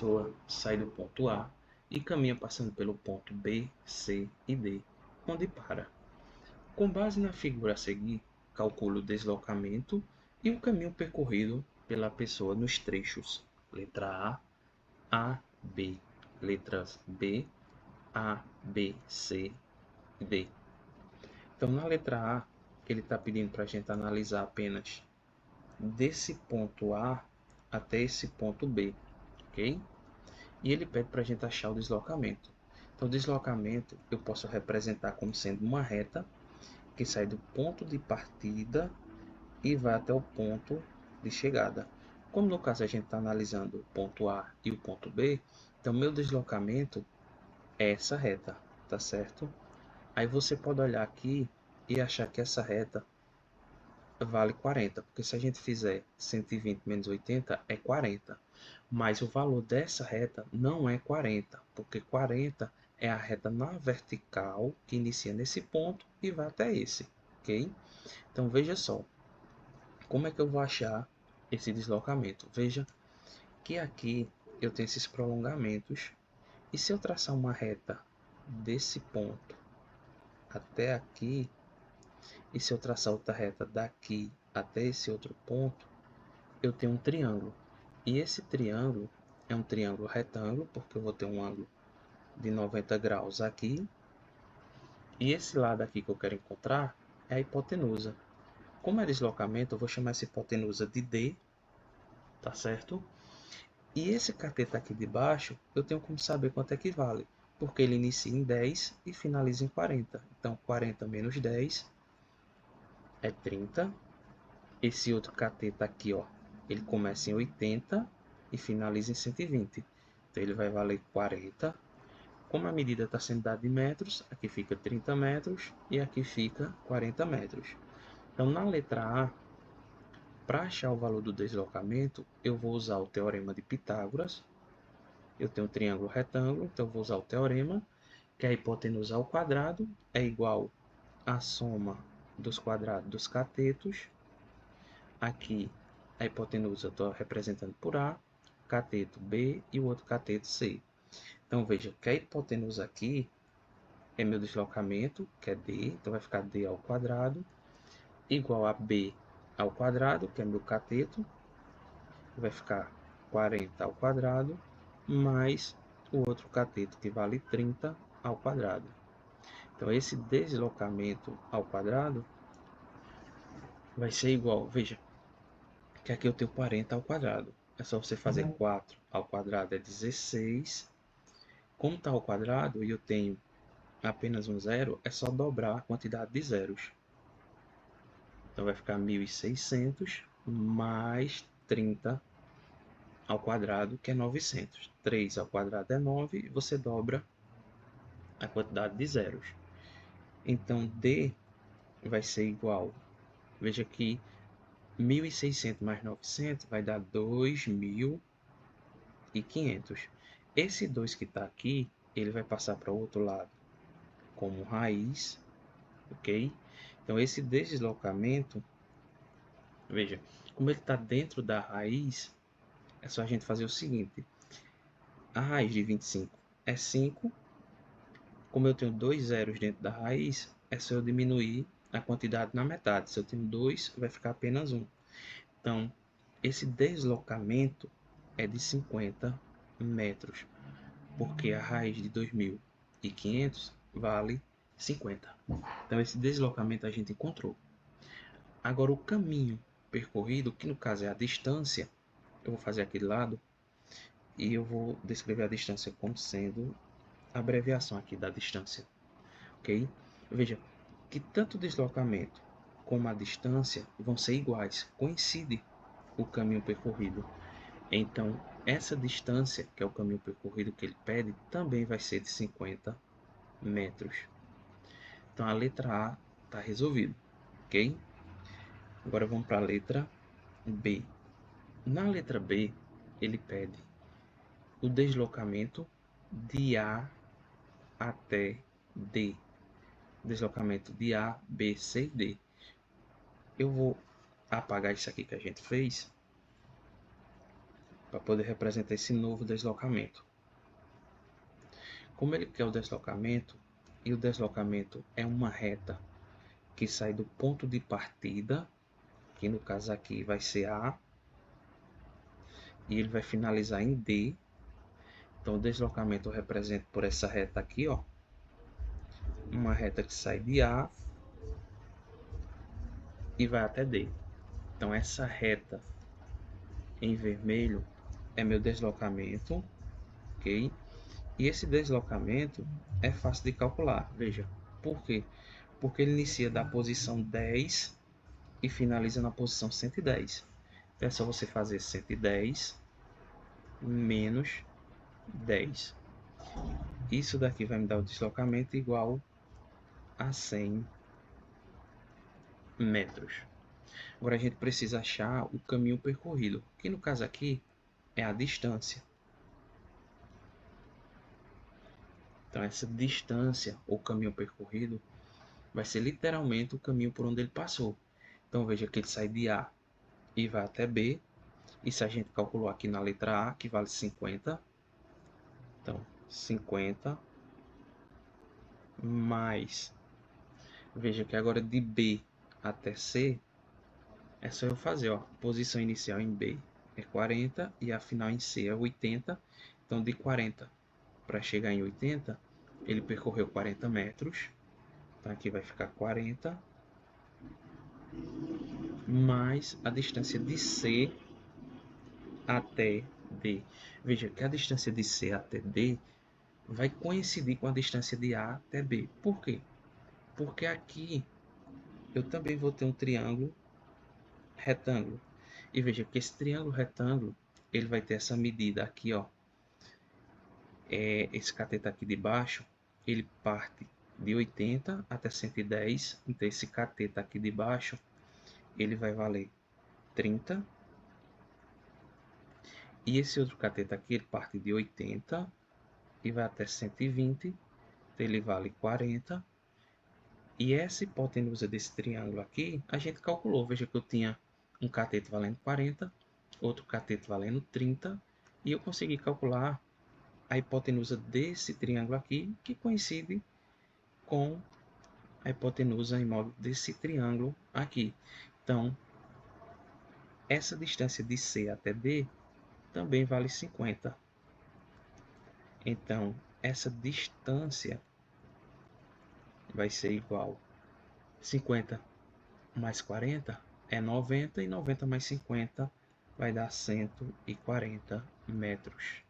pessoa sai do ponto A e caminha passando pelo ponto B, C e D, onde para. Com base na figura a seguir, calcule o deslocamento e o caminho percorrido pela pessoa nos trechos letra A, B, letras B, A, B, C, D. Então, na letra A, ele está pedindo para a gente analisar apenas desse ponto A até esse ponto B, ok? E ele pede para a gente achar o deslocamento. Então, o deslocamento eu posso representar como sendo uma reta que sai do ponto de partida e vai até o ponto de chegada. Como no caso a gente está analisando o ponto A e o ponto B, então meu deslocamento é essa reta, tá certo? Aí você pode olhar aqui e achar que essa reta vale 40, porque se a gente fizer 120 menos 80 é 40, mas o valor dessa reta não é 40, porque 40 é a reta na vertical que inicia nesse ponto e vai até esse, ok? Então veja só, como é que eu vou achar esse deslocamento? Veja que aqui eu tenho esses prolongamentos, e se eu traçar uma reta desse ponto até aqui, e se eu traçar outra reta daqui até esse outro ponto, eu tenho um triângulo. E esse triângulo é um triângulo retângulo, porque eu vou ter um ângulo de 90 graus aqui. E esse lado aqui que eu quero encontrar é a hipotenusa. Como é deslocamento, eu vou chamar essa hipotenusa de D, tá certo? E esse cateto aqui de baixo, eu tenho como saber quanto é que vale, porque ele inicia em 10 e finaliza em 40. Então, 40 menos 10 é 30. Esse outro cateto aqui, ó, ele começa em 80 e finaliza em 120. Então, ele vai valer 40. Como a medida está sendo dada em metros, aqui fica 30 metros e aqui fica 40 metros. Então, na letra A, para achar o valor do deslocamento, eu vou usar o teorema de Pitágoras. Eu tenho um triângulo retângulo, então eu vou usar o teorema, que a hipotenusa ao quadrado é igual à soma dos quadrados dos catetos. Aqui a hipotenusa eu estou representando por A, cateto B e o outro cateto C. Então veja que a hipotenusa aqui é meu deslocamento, que é D, então vai ficar D ao quadrado, igual a B ao quadrado, que é meu cateto, vai ficar 40 ao quadrado, mais o outro cateto, que vale 30 ao quadrado. Então, esse deslocamento ao quadrado vai ser igual, veja, que aqui eu tenho 40 ao quadrado. É só você fazer 4 ao quadrado é 16. Como está ao quadrado e eu tenho apenas um zero, é só dobrar a quantidade de zeros. Então, vai ficar 1.600 mais 30 ao quadrado, que é 900. 3 ao quadrado é 9, e você dobra a quantidade de zeros. Então, D vai ser igual, veja que 1.600 mais 900 vai dar 2.500. Esse 2 que está aqui, ele vai passar para o outro lado como raiz, ok? Então, esse deslocamento, veja, como ele está dentro da raiz, é só a gente fazer o seguinte. A raiz de 25 é 5. Como eu tenho dois zeros dentro da raiz, é só eu diminuir a quantidade na metade. Se eu tenho 2, vai ficar apenas 1. Então, esse deslocamento é de 50 metros, porque a raiz de 2.500 vale 50. Então, esse deslocamento a gente encontrou. Agora, o caminho percorrido, que no caso é a distância, eu vou fazer aqui de lado e eu vou descrever a distância como sendo a abreviação aqui da distância, ok? Veja que tanto o deslocamento como a distância vão ser iguais, coincide o caminho percorrido. Então, essa distância, que é o caminho percorrido que ele pede, também vai ser de 50 metros. Então, a letra A está resolvida, ok? Agora vamos para a letra B. Na letra B, ele pede o deslocamento de A até D. Deslocamento de A, B, C e D. Eu vou apagar isso aqui que a gente fez para poder representar esse novo deslocamento. Como ele quer o deslocamento, e o deslocamento é uma reta que sai do ponto de partida, que no caso aqui vai ser A, e ele vai finalizar em D. Então o deslocamento eu represento por essa reta aqui, ó, uma reta que sai de A e vai até D. Então essa reta em vermelho é meu deslocamento, ok? E esse deslocamento é fácil de calcular, veja. Por quê? Porque ele inicia da posição 10 e finaliza na posição 110. Então é só você fazer 110 menos 10. Isso daqui vai me dar o deslocamento igual a 100 metros. Agora a gente precisa achar o caminho percorrido, que no caso aqui é a distância. Então essa distância, ou caminho percorrido, vai ser literalmente o caminho por onde ele passou. Então veja que ele sai de A e vai até B. Isso a gente calculou aqui na letra A, que vale 50. Então 50 mais, veja que agora de B até C, é só eu fazer, ó, posição inicial em B é 40 e a final em C é 80. Então de 40 para chegar em 80, ele percorreu 40 metros. Então aqui vai ficar 40 mais a distância de C até D. Veja que a distância de C até D vai coincidir com a distância de A até B. Por quê? Porque aqui eu também vou ter um triângulo retângulo. E veja que esse triângulo retângulo, ele vai ter essa medida aqui, ó. Esse cateto aqui de baixo, ele parte de 80 até 110. Então esse cateto aqui de baixo, ele vai valer 30. E esse outro cateto aqui, ele parte de 80 e vai até 120. Então ele vale 40. E essa hipotenusa desse triângulo aqui, a gente calculou. Veja que eu tinha um cateto valendo 40, outro cateto valendo 30, e eu consegui calcular a hipotenusa desse triângulo aqui, que coincide com a hipotenusa imóvel desse triângulo aqui. Então, essa distância de C até D também vale 50. Então, essa distância vai ser igual 50 mais 40 é 90, e 90 mais 50 vai dar 140 metros.